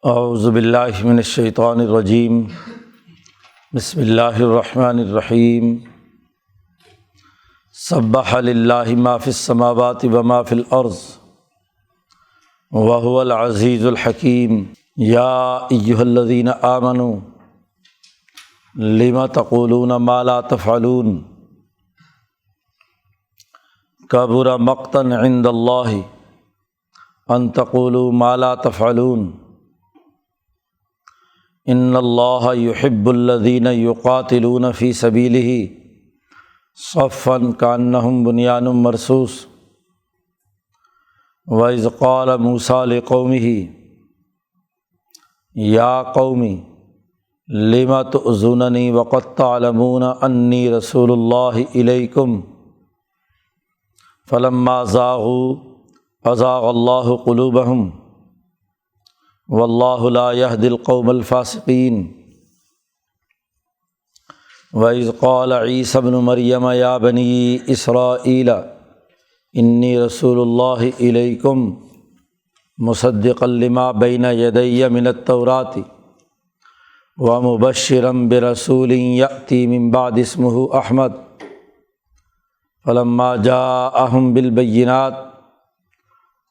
اعوذ باللہ من الشیطان الرجیم بسم اللہ الرحمن الرحیم سبح للہ ما فی السماوات وما فی الارض وهو العزیز الحکیم یا ایہا الذین آمنوا لم تقولون ما لا تفعلون کبر مقتا عند اللہ ان تقولوا ما لا تفعلون ان اللہ یحب الذین یقاتلون فی سبیلہ صفا کانہم بنیان مرصوص وَإِذْ قَالَ مُوسَىٰ لِقَوْمِهِ یا قوم لم تؤذوننی وقد تعلمون انی رسول اللہ الیکم فلما زاغوا ازاغ اللہ قلوبہم واللہ لا یہدی القوم الفاسقین وَإِذْ قَالَ عِیسیٰ ابْنُ مَرْیَمَ یا بنی اسرائیل انی رسول اللہ الیکم مصدقا لما بین یدی من التوراۃ ومبشرا برسول یأتی من بعد اسمہ احمد فلما جاءہم بالبینات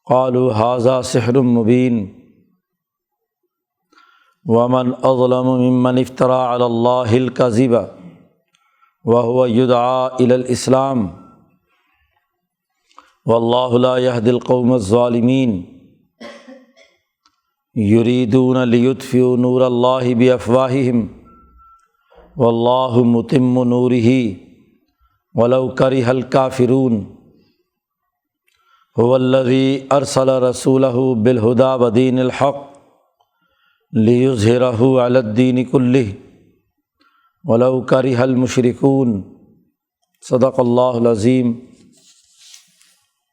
قالوا ھذا سحر مبین ومن اظلم ممن افترى علی اللہ الکذب وهو یدعی الی الاسلام واللہ لا یہدی القوم الظالمین یریدون لیطفئوا نور اللہ بافواہہم واللہ متم نورہ ولو کرہ الکافرون هو الذی ارسل رسولہ بالہدی ودین الحق لیظہرہ علی الدین کلہ ولو کرہ المشرکون صدق اللہ العظیم۔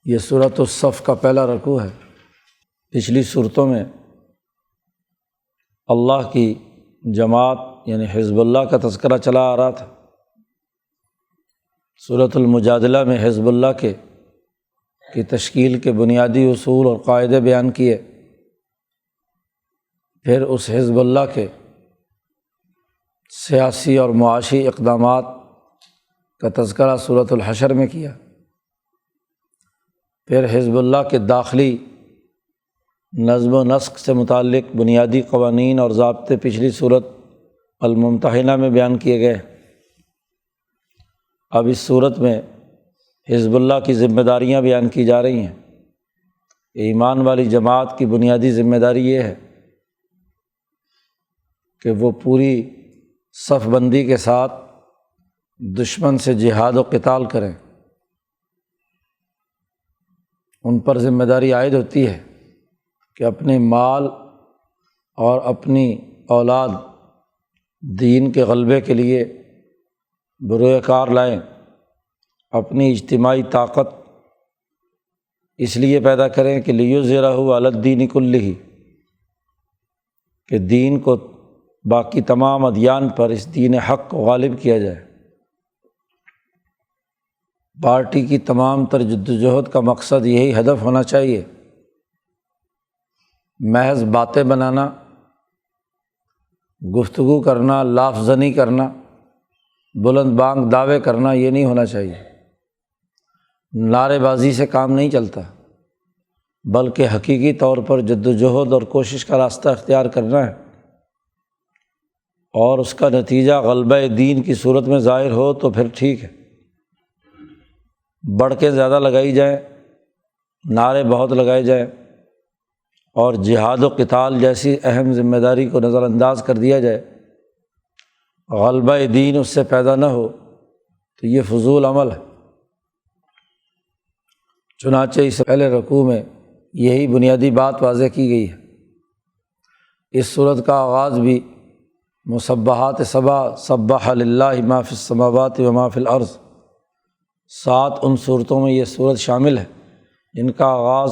یہ سورۃ الصف کا پہلا رکوع ہے۔ پچھلی صورتوں میں اللہ کی جماعت یعنی حزب اللہ کا تذکرہ چلا آ رہا تھا۔ سورۃ المجادلہ میں حزب اللہ کی تشکیل کے بنیادی اصول اور قاعدے بیان کیے، پھر اس حزب اللہ کے سیاسی اور معاشی اقدامات کا تذکرہ سورۃ الحشر میں کیا، پھر حزب اللہ کے داخلی نظم و نسق سے متعلق بنیادی قوانین اور ضابطے پچھلی سورۃ الممتحنہ میں بیان کیے گئے۔ اب اس صورت میں حزب اللہ کی ذمہ داریاں بیان کی جا رہی ہیں۔ ایمان والی جماعت کی بنیادی ذمہ داری یہ ہے کہ وہ پوری صف بندی کے ساتھ دشمن سے جہاد و قتال کریں۔ ان پر ذمہ داری عائد ہوتی ہے کہ اپنے مال اور اپنی اولاد دین کے غلبے کے لیے بروئے کار لائیں، اپنی اجتماعی طاقت اس لیے پیدا کریں کہ لیظہرہ علی الدین کلہ، کہ دین کو باقی تمام ادیان پر اس دین حق کو غالب کیا جائے۔ پارٹی کی تمام تر جدوجہد کا مقصد یہی ہدف ہونا چاہیے۔ محض باتیں بنانا، گفتگو کرنا، لاف زنی کرنا، بلند بانگ دعوے کرنا یہ نہیں ہونا چاہیے۔ نعرے بازی سے کام نہیں چلتا، بلکہ حقیقی طور پر جدوجہد اور کوشش کا راستہ اختیار کرنا ہے، اور اس کا نتیجہ غلبہ دین کی صورت میں ظاہر ہو تو پھر ٹھیک ہے۔ بڑھ کے زیادہ لگائی جائیں، نعرے بہت لگائے جائیں اور جہاد و قتال جیسی اہم ذمہ داری کو نظر انداز کر دیا جائے، غلبہ دین اس سے پیدا نہ ہو تو یہ فضول عمل ہے۔ چنانچہ اس پہلے رکوع میں یہی بنیادی بات واضح کی گئی ہے۔ اس صورت کا آغاز بھی مسبحات سبع، سبح للہ ما فی السماوات وما فی الارض، 7 ان صورتوں میں یہ صورت شامل ہے جن کا آغاز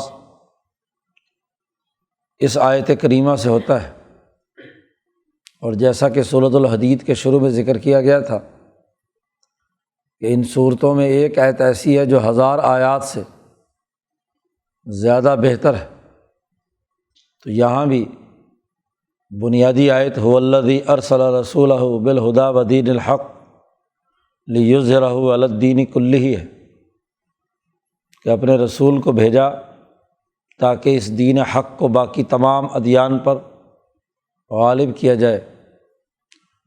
اس آیت کریمہ سے ہوتا ہے۔ اور جیسا کہ سورۃ الحدید کے شروع میں ذکر کیا گیا تھا کہ ان صورتوں میں ایک آیت ایسی ہے جو 1000 آیات سے زیادہ بہتر ہے، تو یہاں بھی بنیادی آیت هو الذی ارسل رسولہ بالہدی ودین الحق لیظہرہ علی الدین کلہ ہے، کہ اپنے رسول کو بھیجا تاکہ اس دین حق کو باقی تمام ادیان پر غالب کیا جائے۔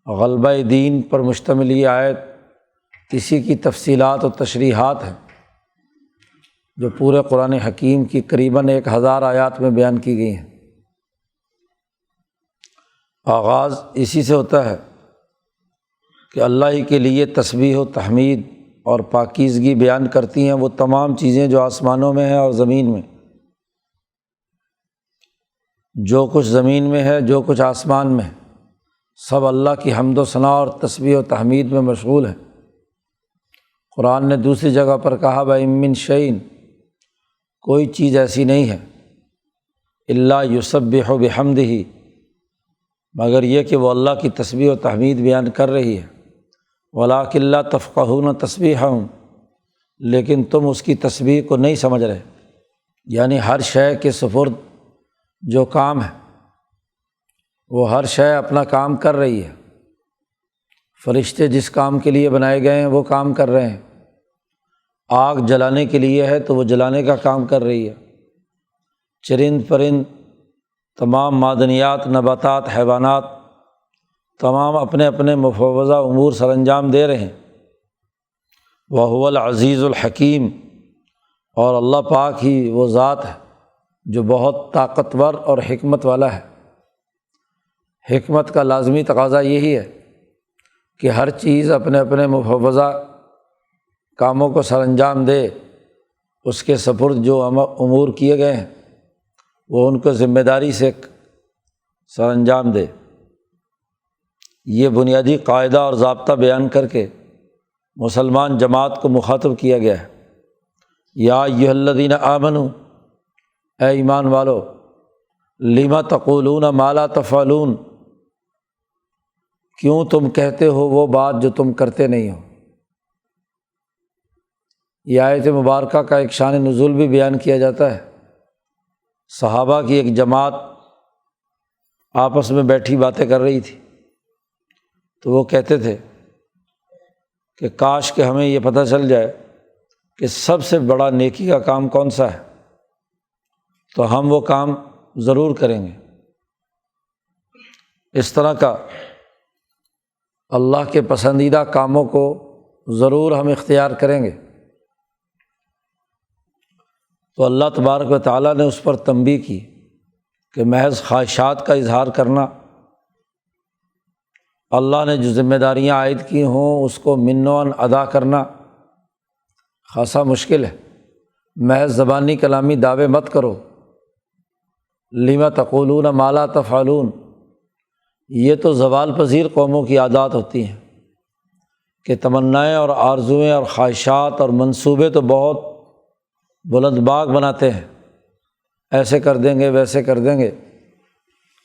غلبہ دین پر مشتمل یہ آیت اسی کی تفصیلات و تشریحات ہیں جو پورے قرآن حکیم کی قریباً 1000 آیات میں بیان کی گئی ہیں۔ آغاز اسی سے ہوتا ہے کہ اللہ ہی کے لیے تسبیح و تحمید اور پاکیزگی بیان کرتی ہیں وہ تمام چیزیں جو آسمانوں میں ہیں اور زمین میں، جو کچھ زمین میں ہے، جو کچھ آسمان میں ہے، سب اللہ کی حمد و ثنا اور تسبیح و تحمید میں مشغول ہے۔ قرآن نے دوسری جگہ پر کہا وَإِن مِّن شَيْءٍ، کوئی چیز ایسی نہیں ہے الا یسبح بحمدہ، مگر یہ کہ وہ اللہ کی تسبیح و تحمید بیان کر رہی ہے، وَلَٰكِن لَّا تَفْقَهُونَ تَسْبِيحَهُمْ، لیکن تم اس کی تسبیح کو نہیں سمجھ رہے، یعنی ہر شے کے سپرد جو کام ہے وہ ہر شے اپنا کام کر رہی ہے۔ فرشتے جس کام کے لیے بنائے گئے ہیں وہ کام کر رہے ہیں، آگ جلانے کے لیے ہے تو وہ جلانے کا کام کر رہی ہے، چرند پرند تمام معدنیات، نباتات، حیوانات تمام اپنے اپنے مفوضہ امور سر انجام دے رہے ہیں۔ وَهُوَ الْعَزِيزُ الْحَكِيمُ، اور اللہ پاک ہی وہ ذات ہے جو بہت طاقتور اور حکمت والا ہے۔ حکمت کا لازمی تقاضا یہی ہے کہ ہر چیز اپنے اپنے مفوضہ کاموں کو سر انجام دے، اس کے سپرد جو امور کیے گئے ہیں وہ ان کو ذمہ داری سے سر انجام دے۔ یہ بنیادی قاعدہ اور ضابطہ بیان کر کے مسلمان جماعت کو مخاطب کیا گیا ہے۔ یا ایھا الذین آمنوا، اے ایمان والو، لم تقولون ما لا تفعلون، کیوں تم کہتے ہو وہ بات جو تم کرتے نہیں ہو۔ یہ آیت مبارکہ کا ایک شان نزول بھی بیان کیا جاتا ہے۔ صحابہ کی ایک جماعت آپس میں بیٹھی باتیں کر رہی تھی، تو وہ کہتے تھے کہ کاش کہ ہمیں یہ پتہ چل جائے کہ سب سے بڑا نیکی کا کام کون سا ہے، تو ہم وہ کام ضرور کریں گے۔ اس طرح کا اللہ کے پسندیدہ کاموں کو ضرور ہم اختیار کریں گے۔ تو اللہ تبارک و تعالیٰ نے اس پر تنبیہ کی کہ محض خواہشات کا اظہار کرنا، اللہ نے جو ذمہ داریاں عائد کی ہوں اس کو منّاً ادا کرنا خاصا مشکل ہے۔ محض زبانی کلامی دعوے مت کرو، لم تقولون ما لا تفعلون، یہ تو زوال پذیر قوموں کی عادات ہوتی ہیں کہ تمنائیں اور آرزوئیں اور خواہشات اور منصوبے تو بہت بلند باغ بناتے ہیں، ایسے کر دیں گے، ویسے کر دیں گے،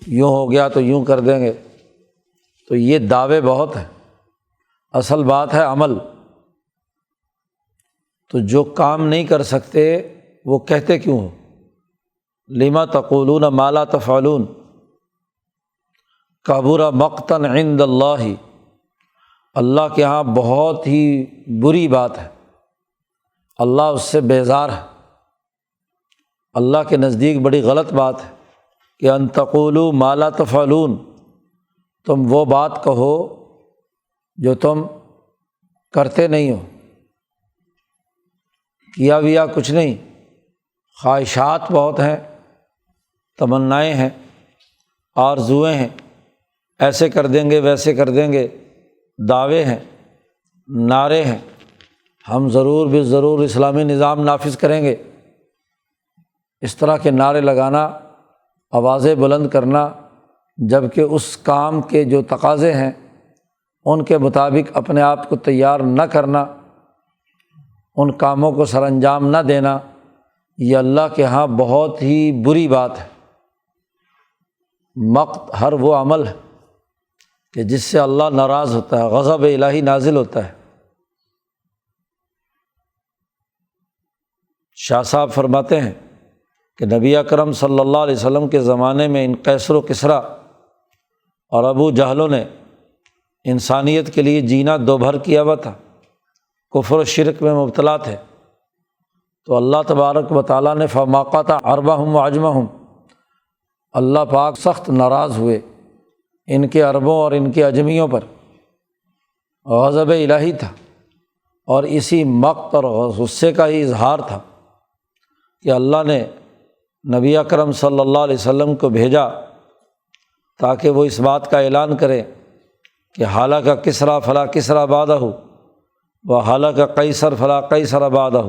یوں ہو گیا تو یوں کر دیں گے۔ تو یہ دعوے بہت ہیں، اصل بات ہے عمل۔ تو جو کام نہیں کر سکتے وہ کہتے کیوں ہو؟ لما تقولون ما لا تفعلون، کبر مقتا عند اللہ، اللہ کے ہاں بہت ہی بری بات ہے، اللہ اس سے بیزار ہے، اللہ کے نزدیک بڑی غلط بات ہے کہ ان تقولوا ما لا تفعلون، تم وہ بات کہو جو تم کرتے نہیں ہو، کیا ویا کچھ نہیں، خواہشات بہت ہیں، تمنائیں ہیں، آرزوئیں ہیں، ایسے کر دیں گے، ویسے کر دیں گے، دعوے ہیں، نعرے ہیں، ہم ضرور بھی ضرور اسلامی نظام نافذ کریں گے۔ اس طرح کے نعرے لگانا، آوازیں بلند کرنا، جبکہ اس کام کے جو تقاضے ہیں ان کے مطابق اپنے آپ کو تیار نہ کرنا، ان کاموں کو سر انجام نہ دینا، یہ اللہ کے ہاں بہت ہی بری بات ہے۔ مقت ہر وہ عمل ہے کہ جس سے اللہ ناراض ہوتا ہے، غضب الہی نازل ہوتا ہے۔ شاہ صاحب فرماتے ہیں کہ نبی اکرم صلی اللہ علیہ وسلم کے زمانے میں ان قیصر و کسریٰ اور ابو جہلوں نے انسانیت کے لیے جینا دو بھر کیا ہوا تھا، کفر و شرک میں مبتلا تھے، تو اللہ تبارک و تعالیٰ نے فما قطع عربہم وعجمہم، اللہ پاک سخت ناراض ہوئے ان کے عربوں اور ان کے عجمیوں پر، غضب الہی تھا، اور اسی مقت اور غصے کا ہی اظہار تھا کہ اللہ نے نبی اکرم صلی اللہ علیہ وسلم کو بھیجا تاکہ وہ اس بات کا اعلان کرے کہ حالک کسریٰ فلا کسریٰ بعدہ و حالک قیصر فلا قیصر بعدہ،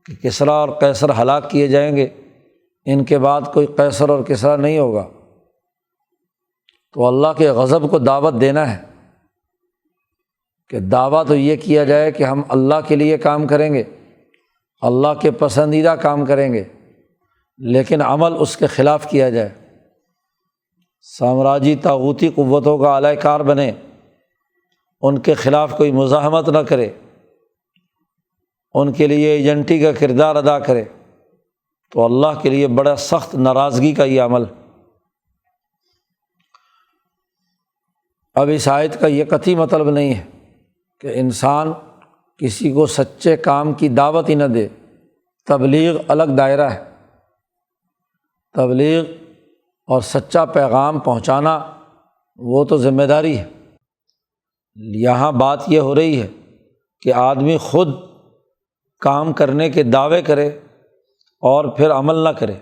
کہ کسریٰ اور قیصر ہلاک کیے جائیں گے، ان کے بعد کوئی قیصر اور کسریٰ نہیں ہوگا۔ تو اللہ کے غضب کو دعوت دینا ہے کہ دعویٰ تو یہ کیا جائے کہ ہم اللہ کے لیے کام کریں گے، اللہ کے پسندیدہ کام کریں گے، لیکن عمل اس کے خلاف کیا جائے، سامراجی طاغوتی قوتوں کا اعلی کار بنے، ان کے خلاف کوئی مزاحمت نہ کرے، ان کے لیے ایجنٹی کا کردار ادا کرے، تو اللہ کے لیے بڑا سخت ناراضگی کا یہ عمل۔ اب اس آیت کا یہ قطعی مطلب نہیں ہے کہ انسان کسی کو سچے کام کی دعوت ہی نہ دے، تبلیغ الگ دائرہ ہے، تبلیغ اور سچا پیغام پہنچانا وہ تو ذمہ داری ہے۔ یہاں بات یہ ہو رہی ہے کہ آدمی خود کام کرنے کے دعوے کرے اور پھر عمل نہ کرے،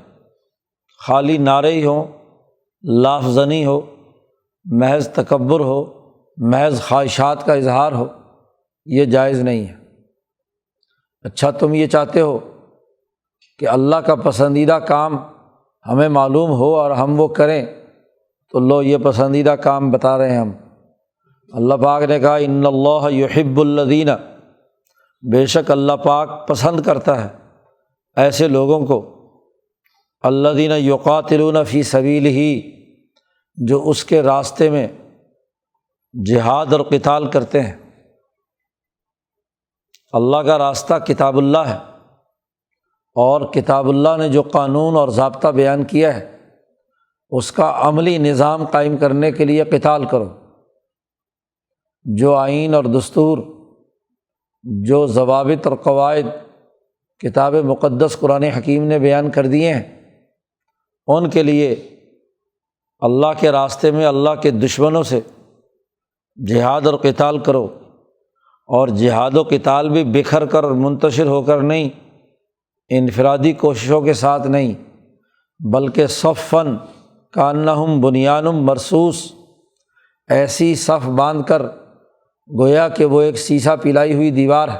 خالی نعرے ہی ہوں، لاف زنی ہو، محض تکبر ہو، محض خواہشات کا اظہار ہو، یہ جائز نہیں ہے۔ اچھا تم یہ چاہتے ہو کہ اللہ کا پسندیدہ کام ہمیں معلوم ہو اور ہم وہ کریں، تو لو یہ پسندیدہ کام بتا رہے ہیں ہم۔ اللہ پاک نے کہا ان اللہ یحب الذین، بے شک اللہ پاک پسند کرتا ہے ایسے لوگوں کو، الذین یقاتلون فی سبیلہ، جو اس کے راستے میں جہاد اور قتال کرتے ہیں۔ اللہ کا راستہ کتاب اللہ ہے، اور کتاب اللہ نے جو قانون اور ضابطہ بیان کیا ہے اس کا عملی نظام قائم کرنے کے لیے قتال کرو۔ جو آئین اور دستور، جو ضوابط اور قواعد کتاب مقدس قرآن حکیم نے بیان کر دیے ہیں، ان کے لیے اللہ کے راستے میں اللہ کے دشمنوں سے جہاد اور قتال کرو، اور جہاد و قتال بھی بکھر کر اور منتشر ہو کر نہیں، انفرادی کوششوں کے ساتھ نہیں، بلکہ صفاً کانہم بنیان مرصوص، ایسی صف باندھ کر گویا کہ وہ ایک سیسا پلائی ہوئی دیوار ہے،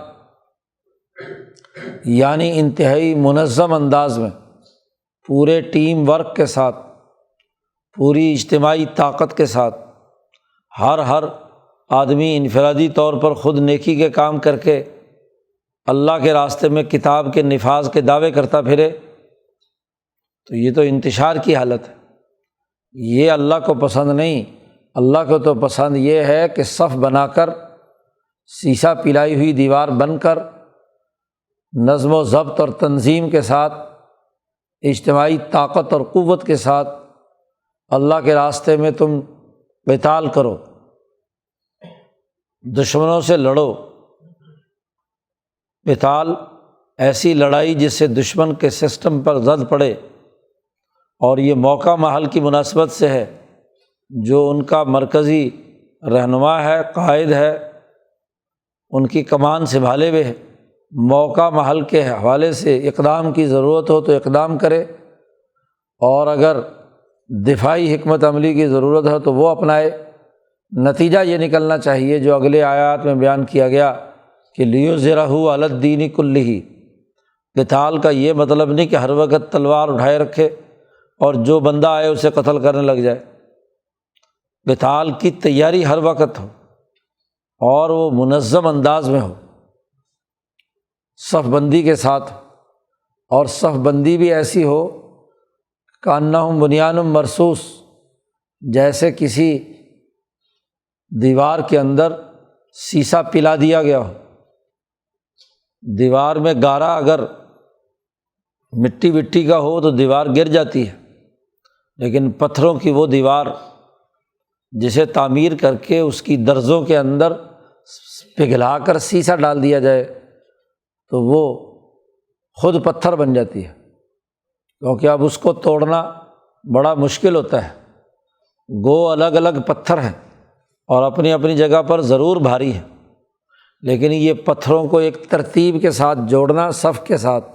یعنی انتہائی منظم انداز میں، پورے ٹیم ورک کے ساتھ، پوری اجتماعی طاقت کے ساتھ، ہر آدمی انفرادی طور پر خود نیکی کے کام کر کے اللہ کے راستے میں کتاب کے نفاذ کے دعوے کرتا پھرے، تو یہ تو انتشار کی حالت ہے، یہ اللہ کو پسند نہیں۔ اللہ کو تو پسند یہ ہے کہ صف بنا کر، سیسا پلائی ہوئی دیوار بن کر، نظم و ضبط اور تنظیم کے ساتھ، اجتماعی طاقت اور قوت کے ساتھ اللہ کے راستے میں تم قتال کرو، دشمنوں سے لڑو۔ قتال ایسی لڑائی جس سے دشمن کے سسٹم پر زد پڑے، اور یہ موقع محل کی مناسبت سے ہے، جو ان کا مرکزی رہنما ہے، قائد ہے، ان کی کمان سنبھالے ہوئے ہے، موقع محل کے حوالے سے اقدام کی ضرورت ہو تو اقدام کرے، اور اگر دفاعی حکمت عملی کی ضرورت ہے تو وہ اپنائے۔ نتیجہ یہ نکلنا چاہیے جو اگلے آیات میں بیان کیا گیا کہ لیظہرہ علی الدین کلہ۔ قتال کا یہ مطلب نہیں کہ ہر وقت تلوار اٹھائے رکھے اور جو بندہ آئے اسے قتل کرنے لگ جائے۔ قتال کی تیاری ہر وقت ہو اور وہ منظم انداز میں ہو، صف بندی کے ساتھ، اور صف بندی بھی ایسی ہو کانہم بنیان مرصوص، جیسے کسی دیوار کے اندر سیسا پلا دیا گیا ہو۔ دیوار میں گارا اگر مٹی کا ہو تو دیوار گر جاتی ہے، لیکن پتھروں کی وہ دیوار جسے تعمیر کر کے اس کی درزوں کے اندر پگھلا کر سیسا ڈال دیا جائے تو وہ خود پتھر بن جاتی ہے، کیونکہ اب اس کو توڑنا بڑا مشکل ہوتا ہے۔ گو الگ الگ پتھر ہیں اور اپنی اپنی جگہ پر ضرور بھاری ہیں، لیکن یہ پتھروں کو ایک ترتیب کے ساتھ جوڑنا صف کے ساتھ،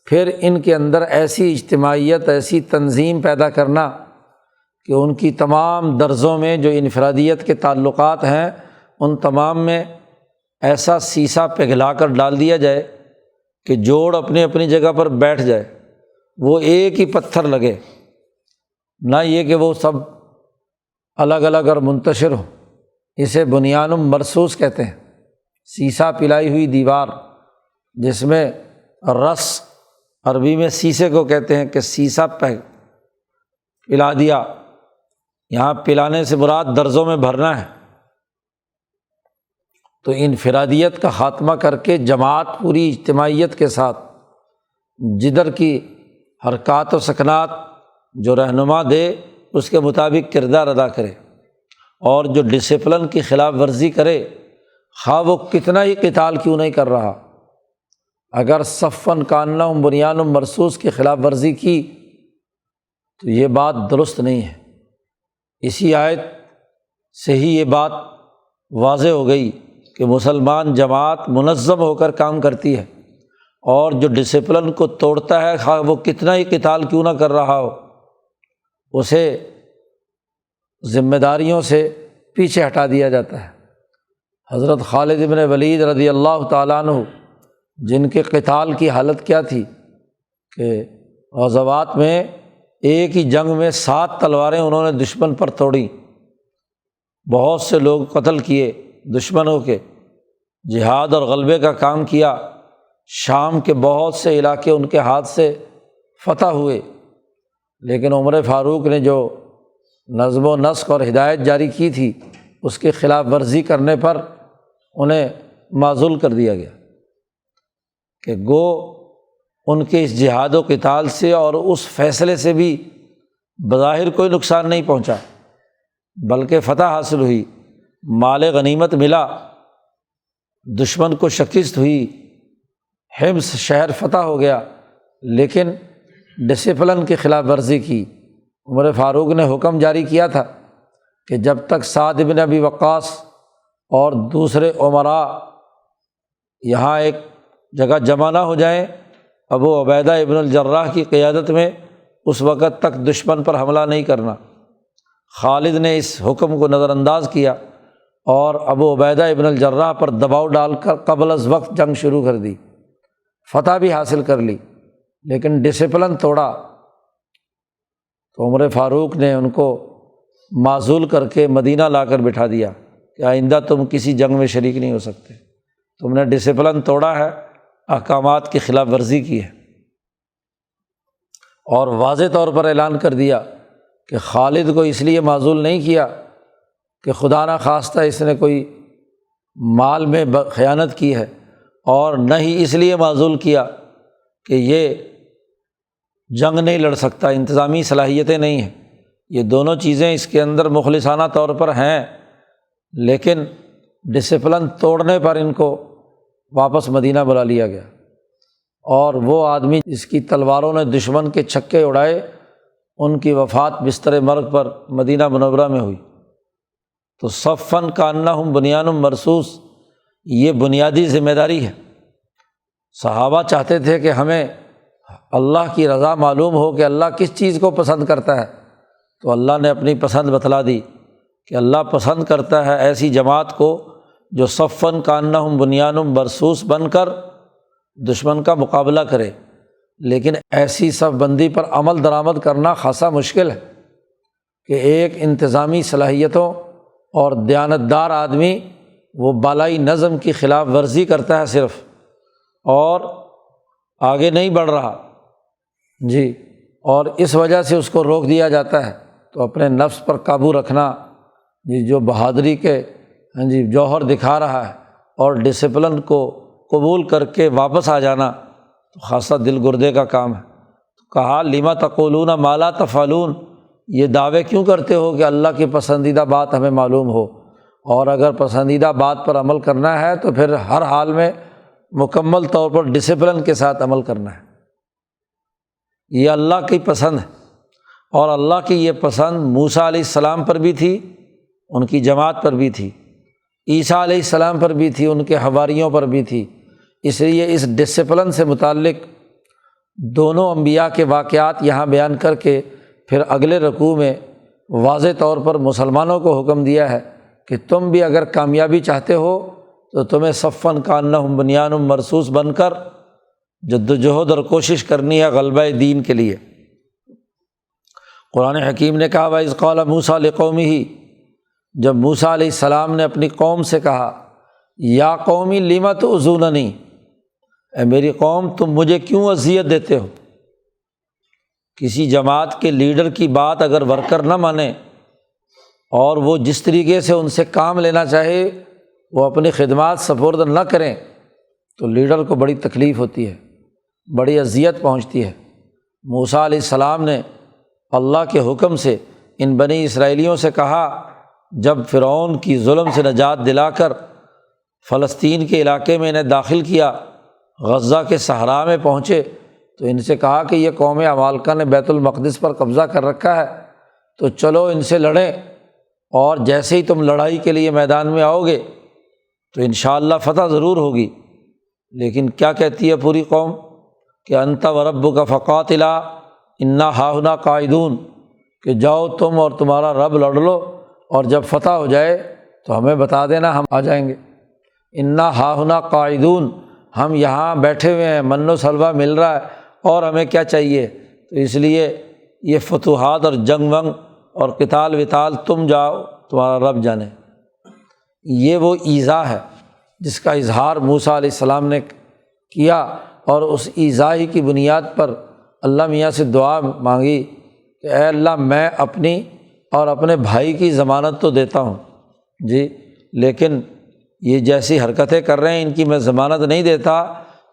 پھر ان کے اندر ایسی اجتماعیت، ایسی تنظیم پیدا کرنا کہ ان کی تمام درزوں میں جو انفرادیت کے تعلقات ہیں ان تمام میں ایسا سیسا پگھلا کر ڈال دیا جائے کہ جوڑ اپنی اپنی جگہ پر بیٹھ جائے، وہ ایک ہی پتھر لگے، نہ یہ کہ وہ سب الگ الگ اور منتشر ہوں۔ اسے بنیان مرصوص کہتے ہیں، سیسا پلائی ہوئی دیوار جس میں رس، عربی میں سیسے کو کہتے ہیں کہ سیسا پلا دیا، یہاں پلانے سے مراد درزوں میں بھرنا ہے۔ تو انفرادیت کا خاتمہ کر کے جماعت پوری اجتماعیت کے ساتھ جدھر کی حرکات و سکنات جو رہنما دے اس کے مطابق کردار ادا کرے، اور جو ڈسپلن کی خلاف ورزی کرے خواہ وہ کتنا ہی قتال کیوں نہیں کر رہا، اگر صفاً کانہم بنیان مرصوص کی خلاف ورزی کی تو یہ بات درست نہیں ہے۔ اسی آیت سے ہی یہ بات واضح ہو گئی کہ مسلمان جماعت منظم ہو کر کام کرتی ہے، اور جو ڈسپلن کو توڑتا ہے خواہ وہ کتنا ہی قتال کیوں نہ کر رہا ہو، اسے ذمہ داریوں سے پیچھے ہٹا دیا جاتا ہے۔ حضرت خالد بن ولید رضی اللہ تعالیٰ عنہ، جن کے قتال کی حالت کیا تھی کہ غزوات میں ایک ہی جنگ میں 7 تلواریں انہوں نے دشمن پر توڑیں، بہت سے لوگ قتل کیے دشمنوں کے، جہاد اور غلبے کا کام کیا، شام کے بہت سے علاقے ان کے ہاتھ سے فتح ہوئے، لیکن عمر فاروق نے جو نظم و نسق اور ہدایت جاری کی تھی اس کے خلاف ورزی کرنے پر انہیں معزول کر دیا گیا، کہ گو ان کے اس جہاد و قتال سے اور اس فیصلے سے بھی بظاہر کوئی نقصان نہیں پہنچا، بلکہ فتح حاصل ہوئی، مال غنیمت ملا، دشمن کو شکست ہوئی، حمص شہر فتح ہو گیا، لیکن ڈسپلن کی خلاف ورزی کی۔ عمر فاروق نے حکم جاری کیا تھا کہ جب تک سعد بن ابی وقاص اور دوسرے امراء یہاں ایک جگہ جمع نہ ہو جائیں ابو عبیدہ ابن الجراح کی قیادت میں، اس وقت تک دشمن پر حملہ نہیں کرنا۔ خالد نے اس حکم کو نظر انداز کیا اور ابو عبیدہ ابن الجراح پر دباؤ ڈال کر قبل از وقت جنگ شروع کر دی، فتح بھی حاصل کر لی، لیکن ڈسپلن توڑا تو عمر فاروق نے ان کو معزول کر کے مدینہ لا کر بٹھا دیا کہ آئندہ تم کسی جنگ میں شریک نہیں ہو سکتے، تم نے ڈسپلن توڑا ہے، احکامات کی خلاف ورزی کی ہے، اور واضح طور پر اعلان کر دیا کہ خالد کو اس لیے معزول نہیں کیا کہ خدا نہ خواستہ اس نے کوئی مال میں خیانت کی ہے، اور نہ ہی اس لیے معزول کیا کہ یہ جنگ نہیں لڑ سکتا، انتظامی صلاحیتیں نہیں ہیں، یہ دونوں چیزیں اس کے اندر مخلصانہ طور پر ہیں، لیکن ڈسپلن توڑنے پر ان کو واپس مدینہ بلا لیا گیا، اور وہ آدمی جس کی تلواروں نے دشمن کے چھکے اڑائے ان کی وفات بستر مرگ پر مدینہ منورہ میں ہوئی۔ تو صفاً کانہم بنیان مرصوص، یہ بنیادی ذمہ داری ہے۔ صحابہ چاہتے تھے کہ ہمیں اللہ کی رضا معلوم ہو کہ اللہ کس چیز کو پسند کرتا ہے، تو اللہ نے اپنی پسند بتلا دی کہ اللہ پسند کرتا ہے ایسی جماعت کو جو صفاً کانہم بنیان مرصوص بن کر دشمن کا مقابلہ کرے، لیکن ایسی صف بندی پر عمل درآمد کرنا خاصا مشکل ہے کہ ایک انتظامی صلاحیتوں اور دیانتدار آدمی وہ بالائی نظم کی خلاف ورزی کرتا ہے صرف، اور آگے نہیں بڑھ رہا جی، اور اس وجہ سے اس کو روک دیا جاتا ہے۔ تو اپنے نفس پر قابو رکھنا جی، جو بہادری کے جوہر دکھا رہا ہے، اور ڈسپلن کو قبول کر کے واپس آ جانا تو خاصا دل گردے کا کام ہے۔ تو کہا لما تقولون ما لا تفعلون، یہ دعوے کیوں کرتے ہو کہ اللہ کی پسندیدہ بات ہمیں معلوم ہو، اور اگر پسندیدہ بات پر عمل کرنا ہے تو پھر ہر حال میں مکمل طور پر ڈسپلن کے ساتھ عمل کرنا ہے۔ یہ اللہ کی پسند ہے، اور اللہ کی یہ پسند موسیٰ علیہ السلام پر بھی تھی، ان کی جماعت پر بھی تھی، عیسیٰ علیہ السلام پر بھی تھی، ان کے حواریوں پر بھی تھی۔ اس لیے اس ڈسپلن سے متعلق دونوں انبیاء کے واقعات یہاں بیان کر کے پھر اگلے رکوع میں واضح طور پر مسلمانوں کو حکم دیا ہے کہ تم بھی اگر کامیابی چاہتے ہو تو تمہیں صفاً کانہم بنیان مرصوص بن کر جد و جہد اور کوشش کرنی ہے غلبہ دین کے لیے۔ قرآن حکیم نے کہا وَإِذْ قَالَ مُوسَىٰ لِقَوْمِهِ، جب موسیٰ علیہ السلام نے اپنی قوم سے کہا یا قومی لِمَ تُؤْذُونَنِی، اے میری قوم تم مجھے کیوں اذیت دیتے ہو۔ کسی جماعت کے لیڈر کی بات اگر ورکر نہ مانے اور وہ جس طریقے سے ان سے کام لینا چاہے وہ اپنی خدمات سپرد نہ کریں تو لیڈر کو بڑی تکلیف ہوتی ہے، بڑی اذیت پہنچتی ہے۔ موسیٰ علیہ السلام نے اللہ کے حکم سے ان بنی اسرائیلیوں سے کہا، جب فرعون کی ظلم سے نجات دلا کر فلسطین کے علاقے میں انہیں داخل کیا، غزہ کے صحرا میں پہنچے تو ان سے کہا کہ یہ قوم عمالقہ نے بیت المقدس پر قبضہ کر رکھا ہے، تو چلو ان سے لڑیں، اور جیسے ہی تم لڑائی کے لیے میدان میں آؤ گے تو انشاءاللہ فتح ضرور ہوگی۔ لیکن کیا کہتی ہے پوری قوم کہ انت وربک فقاتلا انا ہاہنا قاعدون، کہ جاؤ تم اور تمہارا رب لڑ لو، اور جب فتح ہو جائے تو ہمیں بتا دینا، ہم آ جائیں گے۔ انا ہاہنا قاعدون، ہم یہاں بیٹھے ہوئے ہیں، من و سلوہ مل رہا ہے اور ہمیں کیا چاہیے۔ تو اس لیے یہ فتوحات اور جنگ ونگ اور قتال وتال تم جاؤ، تمہارا رب جانے۔ یہ وہ ایذا ہے جس کا اظہار موسیٰ علیہ السلام نے کیا، اور اس ایذا ہی کی بنیاد پر اللہ میاں سے دعا مانگی کہ اے اللہ میں اپنی اور اپنے بھائی کی ضمانت تو دیتا ہوں جی، لیکن یہ جیسی حرکتیں کر رہے ہیں ان کی میں ضمانت نہیں دیتا،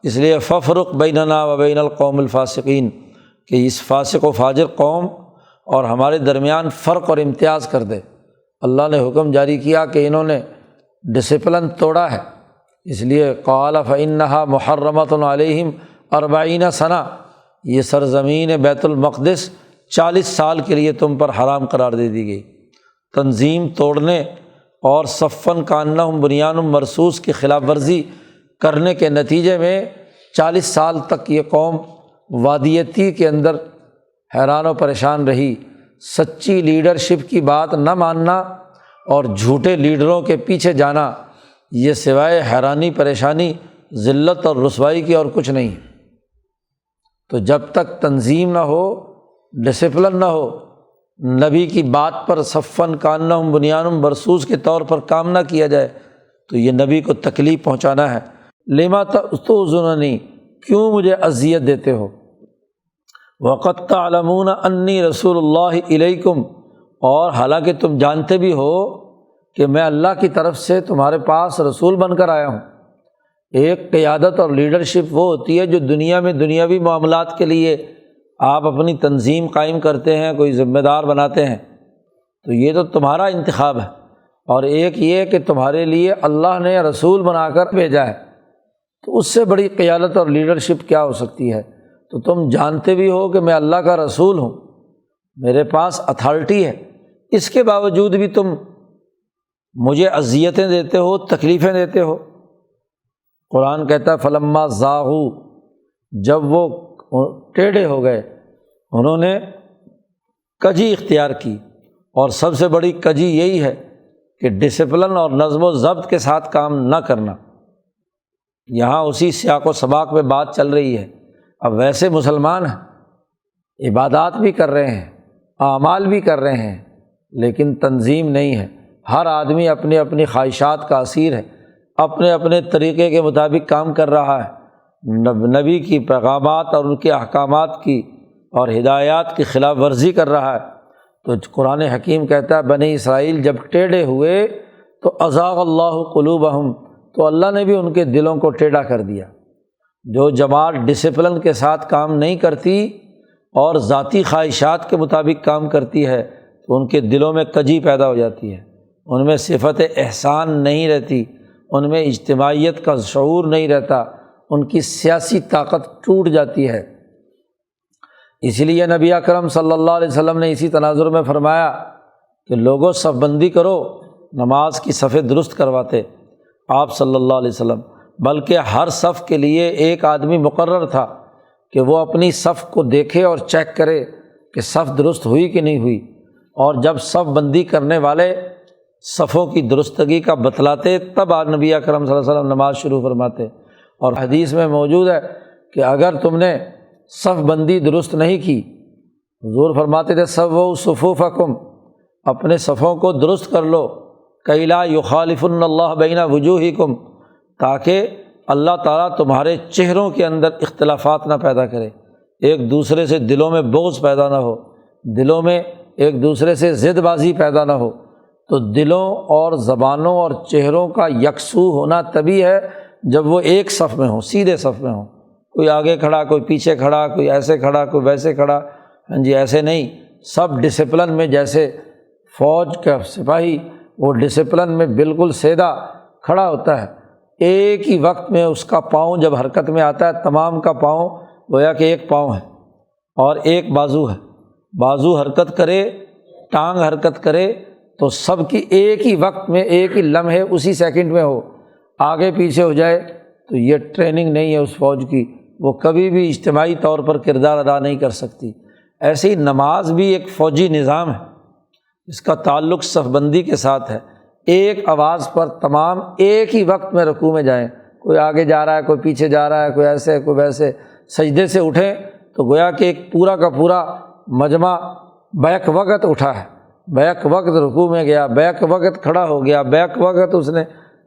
اس لیے ففرق بیننا و بین القوم الفاسقین، کہ اس فاسق و فاجر قوم اور ہمارے درمیان فرق اور امتیاز کر دے۔ اللہ نے حکم جاری کیا کہ انہوں نے ڈسپلن توڑا ہے، اس لیے قال فإنها محرمۃ علیہم 40 سنہ، یہ سرزمین بیت المقدس 40 سال کے لیے تم پر حرام قرار دے دی گئی۔ تنظیم توڑنے اور صفاً کانہم بنیان مرصوص کی خلاف ورزی کرنے کے نتیجے میں 40 سال تک یہ قوم وادی تیہ کے اندر حیران و پریشان رہی۔ سچی لیڈرشپ کی بات نہ ماننا اور جھوٹے لیڈروں کے پیچھے جانا، یہ سوائے حیرانی پریشانی ذلت اور رسوائی کی اور کچھ نہیں۔ تو جب تک تنظیم نہ ہو، ڈسپلن نہ ہو، نبی کی بات پر صفاً کانہم بنیان مرصوص کے طور پر کام نہ کیا جائے تو یہ نبی کو تکلیف پہنچانا ہے۔ لما تؤذوننی، کیوں مجھے اذیت دیتے ہو؟ وقد تعلمون انی رسول اللہ الیکم، اور حالانکہ تم جانتے بھی ہو کہ میں اللہ کی طرف سے تمہارے پاس رسول بن کر آیا ہوں۔ ایک قیادت اور لیڈرشپ وہ ہوتی ہے جو دنیا میں دنیاوی معاملات کے لیے آپ اپنی تنظیم قائم کرتے ہیں، کوئی ذمہ دار بناتے ہیں، تو یہ تو تمہارا انتخاب ہے، اور ایک یہ کہ تمہارے لیے اللہ نے رسول بنا کر بھیجا ہے، تو اس سے بڑی قیادت اور لیڈرشپ کیا ہو سکتی ہے؟ تو تم جانتے بھی ہو کہ میں اللہ کا رسول ہوں، میرے پاس اتھارٹی ہے، اس کے باوجود بھی تم مجھے اذیتیں دیتے ہو، تکلیفیں دیتے ہو۔ قرآن کہتا ہے فلما زاغوا، جب وہ ٹیڑھے ہو گئے، انہوں نے کجی اختیار کی، اور سب سے بڑی کجی یہی ہے کہ ڈسپلن اور نظم و ضبط کے ساتھ کام نہ کرنا۔ یہاں اسی سیاق و سباق میں بات چل رہی ہے۔ اب ویسے مسلمان ہیں، عبادات بھی کر رہے ہیں، اعمال بھی کر رہے ہیں، لیکن تنظیم نہیں ہے۔ ہر آدمی اپنی اپنی خواہشات کا اسیر ہے، اپنے اپنے طریقے کے مطابق کام کر رہا ہے، نبی کی پیغامات اور ان کے احکامات کی اور ہدایات کی خلاف ورزی کر رہا ہے۔ تو قرآن حکیم کہتا ہے بنی اسرائیل جب ٹیڑھے ہوئے تو ازاغ اللہ قلوبہم، تو اللہ نے بھی ان کے دلوں کو ٹیڑھا کر دیا۔ جو جماعت ڈسپلن کے ساتھ کام نہیں کرتی اور ذاتی خواہشات کے مطابق کام کرتی ہے تو ان کے دلوں میں کجی پیدا ہو جاتی ہے، ان میں صفت احسان نہیں رہتی، ان میں اجتماعیت کا شعور نہیں رہتا، ان کی سیاسی طاقت ٹوٹ جاتی ہے۔ اس لیے نبی اکرم صلی اللہ علیہ وسلم نے اسی تناظر میں فرمایا کہ لوگوں صف بندی کرو، نماز کی صفیں درست کرواتے آپ صلی اللہ علیہ وسلم، بلکہ ہر صف کے لیے ایک آدمی مقرر تھا کہ وہ اپنی صف کو دیکھے اور چیک کرے کہ صف درست ہوئی کہ نہیں ہوئی، اور جب صف بندی کرنے والے صفوں کی درستگی کا بتلاتے تب نبی اکرم صلی اللہ علیہ وسلم نماز شروع فرماتے۔ اور حدیث میں موجود ہے کہ اگر تم نے صف بندی درست نہیں کی، حضور فرماتے تھے سووا صفوفکم، اپنے صفوں کو درست کر لو، کئی لا یخالفن اللہ بین وجوہکم، تاکہ اللہ تعالیٰ تمہارے چہروں کے اندر اختلافات نہ پیدا کرے، ایک دوسرے سے دلوں میں بغض پیدا نہ ہو، دلوں میں ایک دوسرے سے ضد بازی پیدا نہ ہو۔ تو دلوں اور زبانوں اور چہروں کا یکسو ہونا تبھی ہے جب وہ ایک صف میں ہوں، سیدھے صف میں ہوں، کوئی آگے کھڑا، کوئی پیچھے کھڑا، کوئی ایسے کھڑا، کوئی ویسے کھڑا، ہاں جی ایسے نہیں، سب ڈسپلن میں، جیسے فوج کا سپاہی وہ ڈسپلن میں بالکل سیدھا کھڑا ہوتا ہے، ایک ہی وقت میں اس کا پاؤں جب حرکت میں آتا ہے، تمام کا پاؤں گویا کہ ایک پاؤں ہے اور ایک بازو ہے، بازو حرکت کرے، ٹانگ حرکت کرے تو سب کی ایک ہی وقت میں، ایک ہی لمحے، اسی سیکنڈ میں ہو، آگے پیچھے ہو جائے تو یہ ٹریننگ نہیں ہے اس فوج کی، وہ کبھی بھی اجتماعی طور پر کردار ادا نہیں کر سکتی۔ ایسے ہی نماز بھی ایک فوجی نظام ہے، اس کا تعلق صف بندی کے ساتھ ہے، ایک آواز پر تمام ایک ہی وقت میں رکوع میں جائیں، کوئی آگے جا رہا ہے، کوئی پیچھے جا رہا ہے، کوئی ایسے کوئی ویسے، سجدے سے اٹھیں تو گویا کہ ایک پورا کا پورا مجمع بیک وقت اٹھا ہے، بیک وقت رکوع میں گیا، بیک وقت کھڑا ہو گیا، بیک وقت اس نے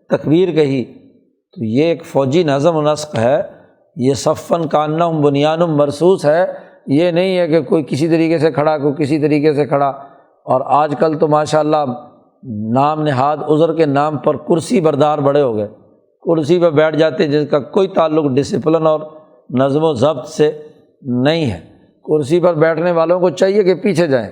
تکبیر کہی۔ تو یہ ایک فوجی نظم و نسق ہے، یہ صفن کانہم بنیان مرصوص ہے، یہ نہیں ہے کہ کوئی کسی طریقے سے کھڑا، کوئی کسی طریقے سے کھڑا۔ اور آج کل تو ماشاءاللہ نام نہاد عذر کے نام پر کرسی بردار بڑے ہو گئے، کرسی پہ بیٹھ جاتے جس کا کوئی تعلق ڈسپلن اور نظم و ضبط سے نہیں ہے۔ کرسی پر بیٹھنے والوں کو چاہیے کہ پیچھے جائیں،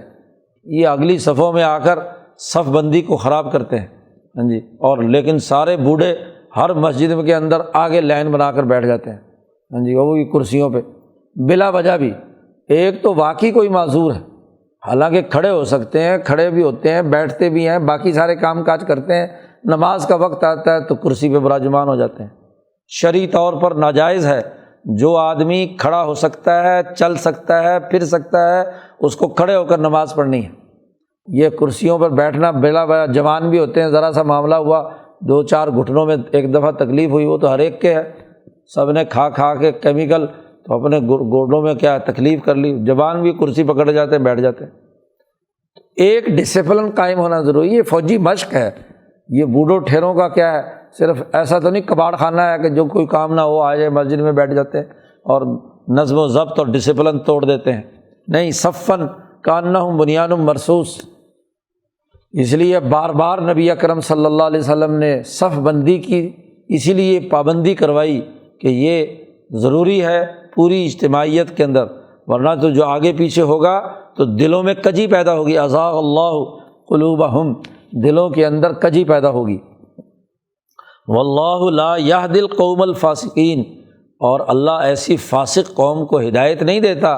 یہ اگلی صفوں میں آ کر صف بندی کو خراب کرتے ہیں، ہاں جی، اور لیکن سارے بوڑھے ہر مسجد کے اندر آگے لائن بنا کر بیٹھ جاتے ہیں، ہاں جی، وہ بھی کرسیوں پہ بلا وجہ بھی۔ ایک تو واقعی کوئی معذور ہے، حالانکہ کھڑے ہو سکتے ہیں، کھڑے بھی ہوتے ہیں، بیٹھتے بھی ہیں، باقی سارے کام کاج کرتے ہیں، نماز کا وقت آتا ہے تو کرسی پہ براجمان ہو جاتے ہیں۔ شرعی طور پر ناجائز ہے، جو آدمی کھڑا ہو سکتا ہے، چل سکتا ہے، پھر سکتا ہے، اس کو کھڑے ہو کر نماز پڑھنی ہے۔ یہ کرسیوں پر بیٹھنا بلا وجہ، جوان بھی ہوتے ہیں، ذرا سا معاملہ ہوا، 2-4 گھٹنوں میں ایک دفعہ تکلیف ہوئی، وہ تو ہر ایک کے ہے، سب نے کھا کے کیمیکل تو اپنے گوڈوں میں کیا تکلیف کر لی، جوان بھی کرسی پکڑ جاتے ہیں، بیٹھ جاتے ہیں۔ ایک ڈسپلن قائم ہونا ضروری ہے، یہ فوجی مشق ہے، یہ بوڑھوں ٹھیروں کا کیا ہے، صرف ایسا تو نہیں کباڑ خانہ ہے کہ جو کوئی کام نہ ہو آ جائے مسجد میں بیٹھ جاتے ہیں اور نظم و ضبط اور ڈسپلن توڑ دیتے ہیں، نہیں، صفن کانہم بنیان مرصوص۔ اس لیے بار بار نبی اکرم صلی اللہ علیہ وسلم نے صف بندی کی اسی لیے پابندی کروائی کہ یہ ضروری ہے پوری اجتماعیت کے اندر، ورنہ تو جو آگے پیچھے ہوگا تو دلوں میں کجی پیدا ہوگی، ازاغ اللہ قلوبہم، دلوں کے اندر کجی پیدا ہوگی۔ واللہ لا یہدی القوم الفاسقین، اور اللہ ایسی فاسق قوم کو ہدایت نہیں دیتا۔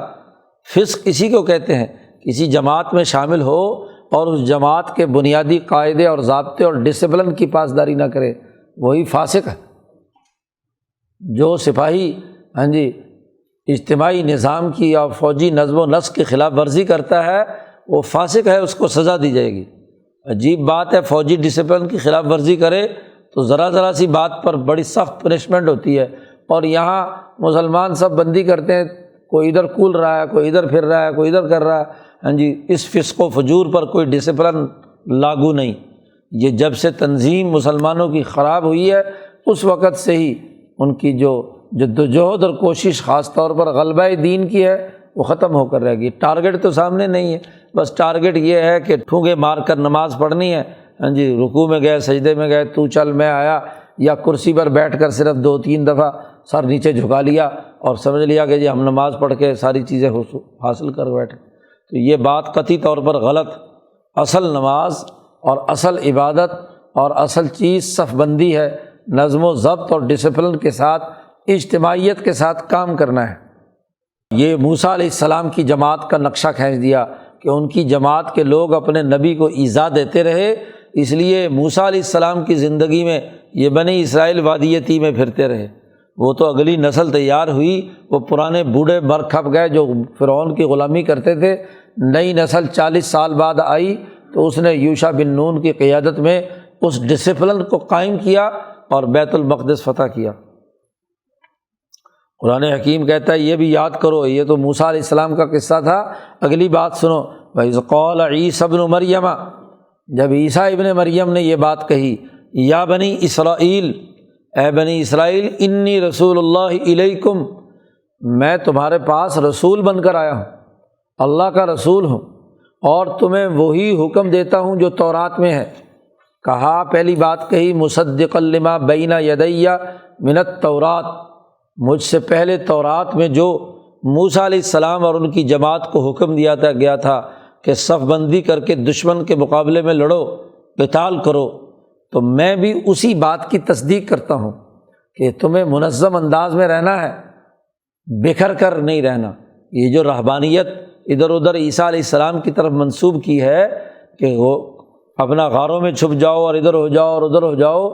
فسق اسی کو کہتے ہیں، کسی جماعت میں شامل ہو اور اس جماعت کے بنیادی قاعدے اور ضابطے اور ڈسپلن کی پاسداری نہ کرے، وہی فاسق ہے۔ جو سپاہی ہاں جی اجتماعی نظام کی اور فوجی نظم و نسق کی خلاف ورزی کرتا ہے وہ فاسق ہے، اس کو سزا دی جائے گی۔ عجیب بات ہے، فوجی ڈسپلن کی خلاف ورزی کرے تو ذرا سی بات پر بڑی سخت پنشمنٹ ہوتی ہے، اور یہاں مسلمان سب بندی کرتے ہیں، کوئی ادھر کول رہا ہے، کوئی ادھر پھر رہا ہے، کوئی ادھر کر رہا ہے، ہاں جی، اس فسق و فجور پر کوئی ڈسپلن لاگو نہیں۔ یہ جب سے تنظیم مسلمانوں کی خراب ہوئی ہے اس وقت سے ہی ان کی جو جدوجہد اور کوشش خاص طور پر غلبہ دین کی ہے وہ ختم ہو کر رہ گئی۔ ٹارگٹ تو سامنے نہیں ہے، بس ٹارگٹ یہ ہے کہ ٹھونگے مار کر نماز پڑھنی ہے، ہاں جی، رکوع میں گئے، سجدے میں گئے، تو چل میں آیا، یا کرسی پر بیٹھ کر صرف 2-3 دفعہ سر نیچے جھکا لیا اور سمجھ لیا کہ جی ہم نماز پڑھ کے ساری چیزیں حاصل کر بیٹھے۔ تو یہ بات قطعی طور پر غلط۔ اصل نماز اور اصل عبادت اور اصل چیز صف بندی ہے، نظم و ضبط اور ڈسپلن کے ساتھ، اجتماعیت کے ساتھ کام کرنا ہے۔ یہ موسیٰ علیہ السلام کی جماعت کا نقشہ کھینچ دیا کہ ان کی جماعت کے لوگ اپنے نبی کو ایذا دیتے رہے، اس لیے موسیٰ علیہ السلام کی زندگی میں یہ بنی اسرائیل وادی تیہ میں پھرتے رہے۔ وہ تو اگلی نسل تیار ہوئی، وہ پرانے بوڑھے مر کھپ گئے جو فرعون کی غلامی کرتے تھے، نئی نسل 40 سال بعد آئی تو اس نے یوشع بن نون کی قیادت میں اس ڈسپلن کو قائم کیا اور بیت المقدس فتح کیا۔ قرآن حکیم کہتا ہے یہ بھی یاد کرو، یہ تو موسیٰ علیہ السلام کا قصہ تھا، اگلی بات سنو، وَإِذْ قَالَ عِيسَى ابْنُ مَرْيَمَ، جب عیسیٰ ابن مریم نے یہ بات کہی، یا بنی اسرائیل، اے بنی اسرائیل، انی رسول اللہ الیکم، میں تمہارے پاس رسول بن کر آیا ہوں، اللہ کا رسول ہوں، اور تمہیں وہی حکم دیتا ہوں جو تورات میں ہے۔ کہا، پہلی بات کہی، مصدقا لما بین یدی من التورات، مجھ سے پہلے تورات میں جو موسیٰ علیہ السلام اور ان کی جماعت کو حکم دیا گیا تھا کہ صف بندی کر کے دشمن کے مقابلے میں لڑو، قتال کرو، تو میں بھی اسی بات کی تصدیق کرتا ہوں کہ تمہیں منظم انداز میں رہنا ہے، بکھر کر نہیں رہنا۔ یہ جو رہبانیت ادھر ادھر عیسیٰ علیہ السلام کی طرف منسوب کی ہے کہ وہ اپنا غاروں میں چھپ جاؤ اور ادھر ہو جاؤ اور ادھر ہو جاؤ،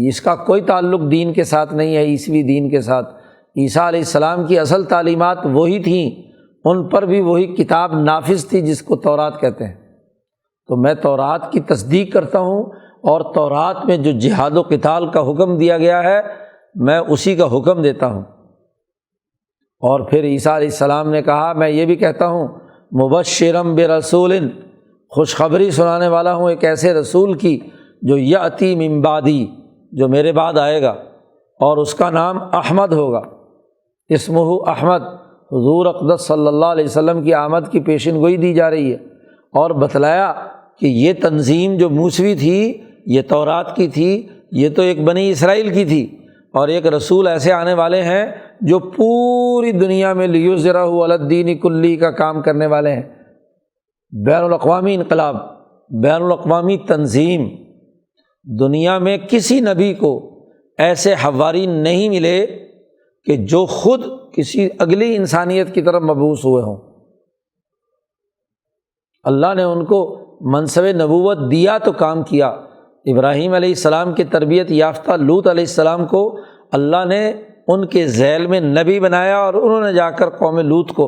اس کا کوئی تعلق دین کے ساتھ نہیں ہے، عیسوی دین کے ساتھ۔ عیسیٰ علیہ السلام کی اصل تعلیمات وہی تھیں، ان پر بھی وہی کتاب نافذ تھی جس کو تورات کہتے ہیں۔ تو میں تورات کی تصدیق کرتا ہوں، اور تورات میں جو جہاد و قتال کا حکم دیا گیا ہے میں اسی کا حکم دیتا ہوں۔ اور پھر عیسیٰ علیہ السلام نے کہا، میں یہ بھی کہتا ہوں، مبشرم برسول، خوشخبری سنانے والا ہوں ایک ایسے رسول کی جو یاتی من بعدی، جو میرے بعد آئے گا، اور اس کا نام احمد ہوگا، اسمہ احمد۔ حضور اقدس صلی اللہ علیہ وسلم کی آمد کی پیشن گوئی دی جا رہی ہے، اور بتلایا کہ یہ تنظیم جو موسوی تھی، یہ تورات کی تھی، یہ تو ایک بنی اسرائیل کی تھی، اور ایک رسول ایسے آنے والے ہیں جو پوری دنیا میں لیظہرہ علی الدین کلی کا کام کرنے والے ہیں۔ بین الاقوامی انقلاب، بین الاقوامی تنظیم۔ دنیا میں کسی نبی کو ایسے حواری نہیں ملے کہ جو خود کسی اگلی انسانیت کی طرف مبعوث ہوئے ہوں۔ اللہ نے ان کو منصب نبوت دیا تو کام کیا۔ ابراہیم علیہ السلام کی تربیت یافتہ لوط علیہ السلام کو اللہ نے ان کے ذیل میں نبی بنایا، اور انہوں نے جا کر قوم لوط کو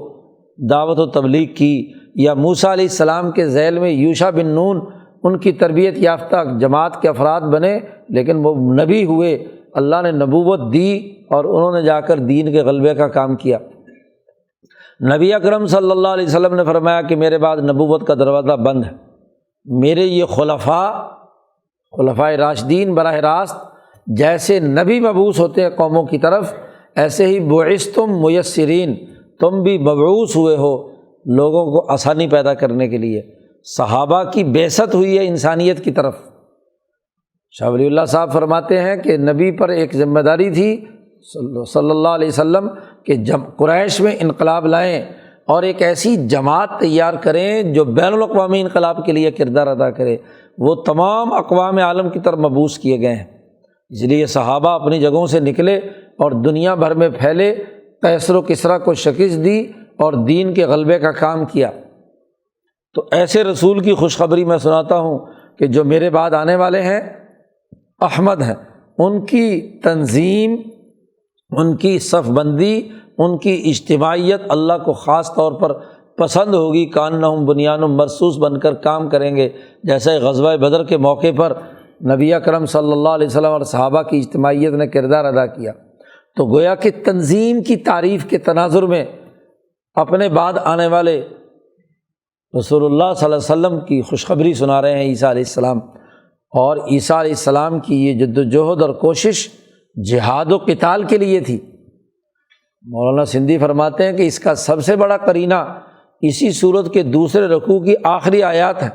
دعوت و تبلیغ کی۔ یا موسیٰ علیہ السلام کے ذیل میں یوشع بن نون ان کی تربیت یافتہ جماعت کے افراد بنے، لیکن وہ نبی ہوئے، اللہ نے نبوت دی اور انہوں نے جا کر دین کے غلبے کا کام کیا۔ نبی اکرم صلی اللہ علیہ وسلم نے فرمایا کہ میرے بعد نبوت کا دروازہ بند ہے، میرے یہ خلفائے راشدین براہ راست جیسے نبی مبعوث ہوتے ہیں قوموں کی طرف، ایسے ہی بعثتم میسرین، تم بھی مبعوث ہوئے ہو لوگوں کو آسانی پیدا کرنے کے لیے۔ صحابہ کی بعثت ہوئی ہے انسانیت کی طرف۔ شاہ ولی اللہ صاحب فرماتے ہیں کہ نبی پر ایک ذمہ داری تھی صلی اللہ علیہ وسلم کہ قریش میں انقلاب لائیں اور ایک ایسی جماعت تیار کریں جو بین الاقوامی انقلاب کے لیے کردار ادا کرے۔ وہ تمام اقوام عالم کی طرف مبعوث کیے گئے ہیں، اس لیے صحابہ اپنی جگہوں سے نکلے اور دنیا بھر میں پھیلے، قیصر و کسریٰ کو شکست دی اور دین کے غلبے کا کام کیا۔ تو ایسے رسول کی خوشخبری میں سناتا ہوں کہ جو میرے بعد آنے والے ہیں احمد ہیں، ان کی تنظیم، ان کی صف بندی، ان کی اجتماعیت اللہ کو خاص طور پر پسند ہوگی۔ کانہم بنیان مرصوص بن کر کام کریں گے، جیسے غزوہ بدر کے موقع پر نبی اکرم صلی اللہ علیہ وسلم اور صحابہ کی اجتماعیت نے کردار ادا کیا۔ تو گویا کہ تنظیم کی تعریف کے تناظر میں اپنے بعد آنے والے رسول اللہ صلی اللہ علیہ وسلم کی خوشخبری سنا رہے ہیں عیسیٰ علیہ السلام۔ اور عیسیٰ علیہ السلام کی یہ جد و جہد اور کوشش جہاد و قتال کے لیے تھی۔ مولانا سندھی فرماتے ہیں کہ اس کا سب سے بڑا قرینہ اسی سورت کے دوسرے رکوع کی آخری آیات ہے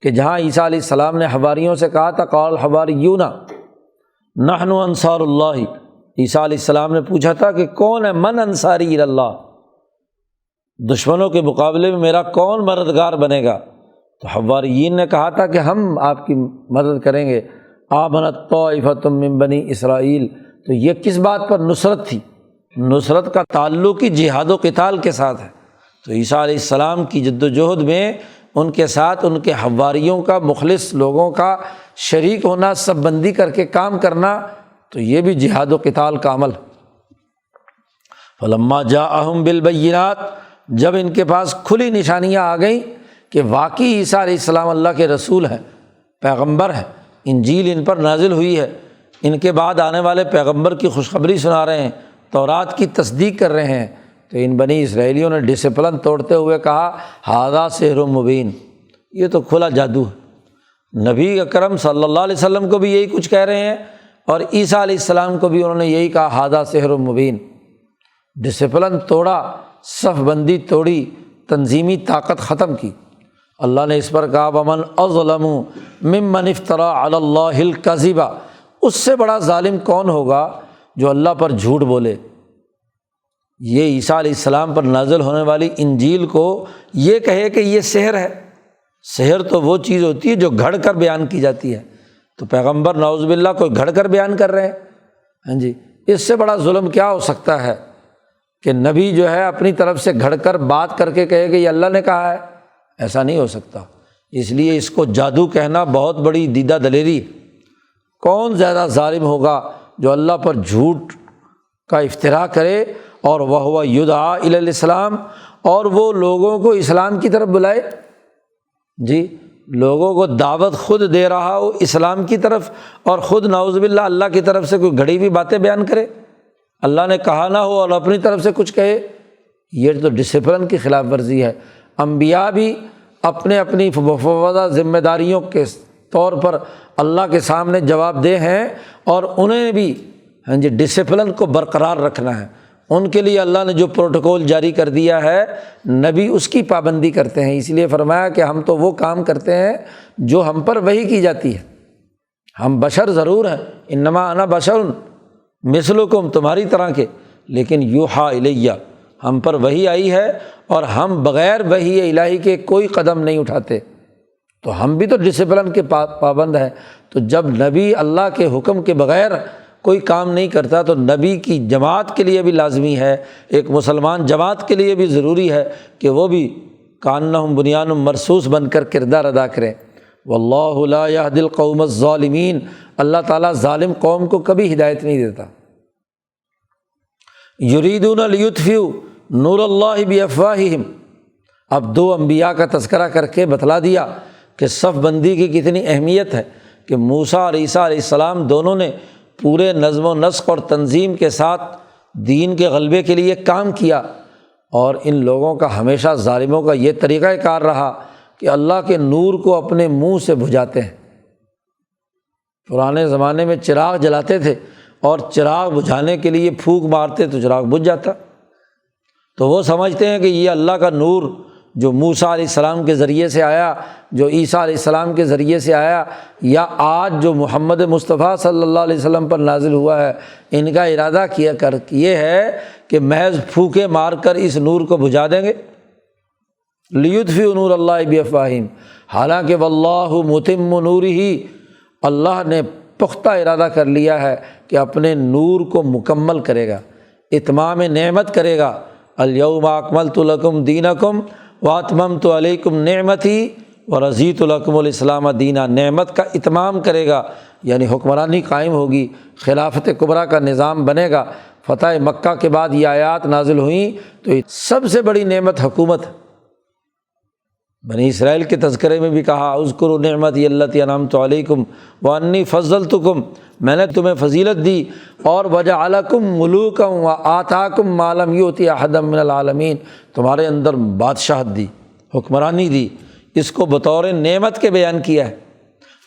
کہ جہاں عیسیٰ علیہ السلام نے حواریوں سے کہا تھا، قال الحواریون نحن انصار اللہ، عیسیٰ علیہ السلام نے پوچھا تھا کہ کون ہے من انصاری اللہ، دشمنوں کے مقابلے میں میرا کون مددگار بنے گا؟ تو حواریین نے کہا تھا کہ ہم آپ کی مدد کریں گے۔ آمنت طائفۃ من بنی اسرائیل، تو یہ کس بات پر نصرت تھی؟ نصرت کا تعلق ہی جہاد و قتال کے ساتھ ہے۔ تو عیسیٰ علیہ السلام کی جد و جہد میں ان کے ساتھ ان کے حواریوں کا، مخلص لوگوں کا شریک ہونا، سب بندی کر کے کام کرنا، تو یہ بھی جہاد و قتال کا عمل۔ فلما جاءہم بالبینات، جب ان کے پاس کھلی نشانیاں آ گئیں کہ واقعی عیسیٰ علیہ السلام اللہ کے رسول ہیں، پیغمبر ہیں، انجیل ان پر نازل ہوئی ہے، ان کے بعد آنے والے پیغمبر کی خوشخبری سنا رہے ہیں، تورات کی تصدیق کر رہے ہیں، تو ان بنی اسرائیلیوں نے ڈسپلن توڑتے ہوئے کہا ھذا سحر مبین، یہ تو کھلا جادو ہے۔ نبی اکرم صلی اللہ علیہ وسلم کو بھی یہی کچھ کہہ رہے ہیں، اور عیسیٰ علیہ السلام کو بھی انہوں نے یہی کہا ھذا سحر مبین۔ ڈسپلن توڑا، صف بندی توڑی، تنظیمی طاقت ختم کی۔ اللہ نے اس پر کہا ومن اظلم ممن افتری علی اللہ الکذب، اس سے بڑا ظالم کون ہوگا جو اللہ پر جھوٹ بولے۔ یہ عیسیٰ علیہ السلام پر نازل ہونے والی انجیل کو یہ کہے کہ یہ سحر ہے۔ سحر تو وہ چیز ہوتی ہے جو گھڑ کر بیان کی جاتی ہے، تو پیغمبر نعوذ باللہ کوئی گھڑ کر بیان کر رہے ہیں؟ ہاں جی، اس سے بڑا ظلم کیا ہو سکتا ہے کہ نبی جو ہے اپنی طرف سے گھڑ کر بات کر کے کہے کہ یہ اللہ نے کہا ہے؟ ایسا نہیں ہو سکتا۔ اس لیے اس کو جادو کہنا بہت بڑی دیدہ دلیری ہے۔ کون زیادہ ظالم ہوگا جو اللہ پر جھوٹ کا افتراء کرے اور وہو یدعا الی الاسلام، اور وہ لوگوں کو اسلام کی طرف بلائے، جی لوگوں کو دعوت خود دے رہا ہو اسلام کی طرف، اور خود نعوذ باللہ اللہ کی طرف سے کوئی گھڑی ہوئی باتیں بیان کرے، اللہ نے کہا نہ ہو اور اپنی طرف سے کچھ کہے، یہ تو ڈسپلن کی خلاف ورزی ہے۔ انبیاء بھی اپنے اپنی مفوضہ ذمہ داریوں کے طور پر اللہ کے سامنے جواب دہ ہیں، اور انہیں بھی ہاں جی ڈسپلن کو برقرار رکھنا ہے۔ ان کے لیے اللہ نے جو پروٹوکول جاری کر دیا ہے، نبی اس کی پابندی کرتے ہیں۔ اس لیے فرمایا کہ ہم تو وہ کام کرتے ہیں جو ہم پر وحی کی جاتی ہے۔ ہم بشر ضرور ہیں، انما انا بشر مثلکم، تمہاری طرح کے، لیکن یوحیٰ الیہ، ہم پر وحی آئی ہے، اور ہم بغیر وحی الہی کے کوئی قدم نہیں اٹھاتے۔ تو ہم بھی تو ڈسپلن کے پابند ہیں۔ تو جب نبی اللہ کے حکم کے بغیر کوئی کام نہیں کرتا، تو نبی کی جماعت کے لیے بھی لازمی ہے، ایک مسلمان جماعت کے لیے بھی ضروری ہے کہ وہ بھی کانہم بنیان مرصوص بن کر کردار ادا کریں۔ واللہ لا یہدی القوم الظالمین، اللہ تعالیٰ ظالم قوم کو کبھی ہدایت نہیں دیتا۔ یریدون لیطفئوا نور اللہ بافواہہم، اب دو انبیاء کا تذکرہ کر کے بتلا دیا کہ صف بندی کی کتنی اہمیت ہے، کہ موسیٰ اور عیسیٰ علیہ السلام دونوں نے پورے نظم و نسق اور تنظیم کے ساتھ دین کے غلبے کے لیے کام کیا، اور ان لوگوں کا ہمیشہ ظالموں کا یہ طریقہ کار رہا کہ اللہ کے نور کو اپنے منہ سے بجھاتے ہیں۔ پرانے زمانے میں چراغ جلاتے تھے، اور چراغ بجھانے کے لیے پھونک مارتے تو چراغ بجھ جاتا، تو وہ سمجھتے ہیں کہ یہ اللہ کا نور جو موسیٰ علیہ السلام کے ذریعے سے آیا، جو عیسیٰ علیہ السلام کے ذریعے سے آیا، یا آج جو محمد مصطفیٰ صلی اللہ علیہ وسلم پر نازل ہوا ہے، ان کا ارادہ یہ ہے کہ محض پھونکے مار کر اس نور کو بجھا دیں گے۔ لیطفئوا نور اللہ بافواہہم، حالانکہ واللہ متم نورہ، اللہ نے پختہ ارادہ کر لیا ہے کہ اپنے نور کو مکمل کرے گا، اتمام نعمت کرے گا۔ الیوم اکملت لکم دینکم واتممت علیکم نعمتی ورضیت لکم الاسلام دینا، نعمت کا اتمام کرے گا، یعنی حکمرانی قائم ہوگی، خلافت کبریٰ کا نظام بنے گا۔ فتح مکہ کے بعد یہ آیات نازل ہوئیں تو سب سے بڑی نعمت حکومت ہے۔ بنی اسرائیل کے تذکرے میں بھی کہا اذکروا نعمتی التی انعمت علیکم وانی فضلتکم، میں نے تمہیں فضیلت دی، اور وجعلکم ملوکا وآتاکم ما لم یؤت احدا من العالمین، تمہارے اندر بادشاہت دی، حکمرانی دی، اس کو بطور نعمت کے بیان کیا ہے۔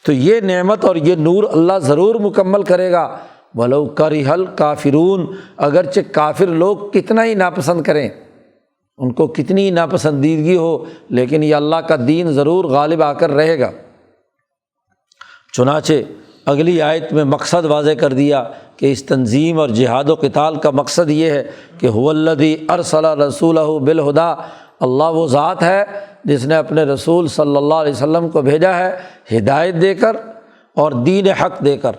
تو یہ نعمت اور یہ نور اللہ ضرور مکمل کرے گا، ولو کرہ الکافرون، اگرچہ کافر لوگ کتنا ہی ناپسند کریں، ان کو کتنی ناپسندیدگی ہو، لیکن یہ اللہ کا دین ضرور غالب آ کر رہے گا۔ چنانچہ اگلی آیت میں مقصد واضح کر دیا کہ اس تنظیم اور جہاد و قتال کا مقصد یہ ہے کہ هو الذی ارسل رسولہ بالہدیٰ، اللہ وہ ذات ہے جس نے اپنے رسول صلی اللہ علیہ وسلم کو بھیجا ہے ہدایت دے کر اور دین حق دے کر۔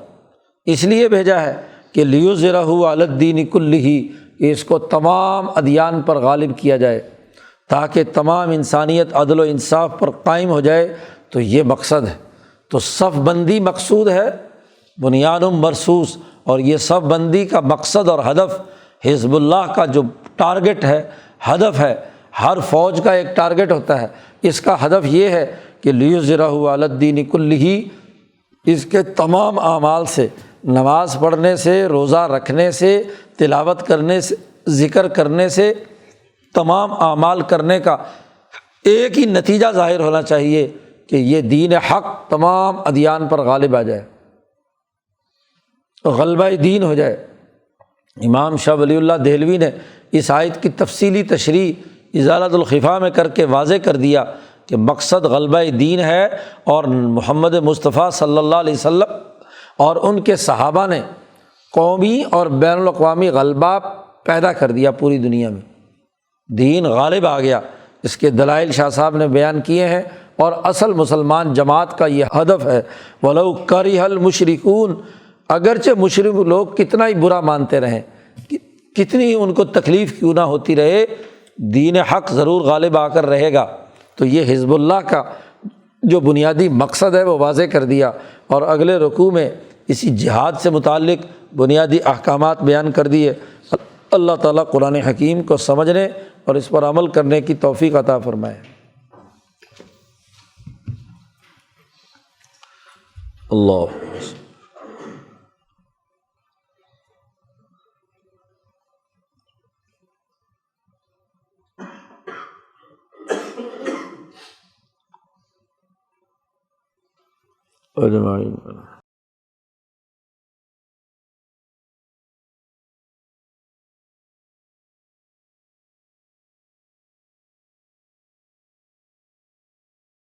اس لیے بھیجا ہے کہ لیظہرہ علی الدین کلہ، کہ اس کو تمام ادیان پر غالب کیا جائے تاکہ تمام انسانیت عدل و انصاف پر قائم ہو جائے۔ تو یہ مقصد ہے، تو صف بندی مقصود ہے، بنیان مرصوص، اور یہ صف بندی کا مقصد اور ہدف حزب اللہ کا جو ٹارگٹ ہے، ہدف ہے، ہر فوج کا ایک ٹارگٹ ہوتا ہے، اس کا ہدف یہ ہے کہ لیظہرہ علی الدین کلہ، اس کے تمام اعمال سے، نماز پڑھنے سے، روزہ رکھنے سے، تلاوت کرنے سے، ذکر کرنے سے، تمام اعمال کرنے کا ایک ہی نتیجہ ظاہر ہونا چاہیے کہ یہ دین حق تمام ادیان پر غالب آ جائے، غلبہ دین ہو جائے۔ امام شاہ ولی اللہ دہلوی نے اس آیت کی تفصیلی تشریح ازالۃ الخفا میں کر کے واضح کر دیا کہ مقصد غلبہ دین ہے، اور محمد مصطفیٰ صلی اللہ علیہ وسلم اور ان کے صحابہ نے قومی اور بین الاقوامی غلبہ پیدا کر دیا پوری دنیا میں، دین غالب آ گیا۔ اس کے دلائل شاہ صاحب نے بیان کیے ہیں، اور اصل مسلمان جماعت کا یہ ہدف ہے۔ وَلَوْ كَرِهَ الْمُشْرِكُونَ، اگرچہ مشرک لوگ کتنا ہی برا مانتے رہیں، کتنی ہی ان کو تکلیف کیوں نہ ہوتی رہے، دین حق ضرور غالب آ کر رہے گا۔ تو یہ حزب اللہ کا جو بنیادی مقصد ہے وہ واضح کر دیا، اور اگلے رکوع میں اسی جہاد سے متعلق بنیادی احکامات بیان کر دیے۔ اللہ تعالیٰ قرآن حکیم کو سمجھنے اور اس پر عمل کرنے کی توفیق عطا فرمائے۔ اللہ اجمعین۔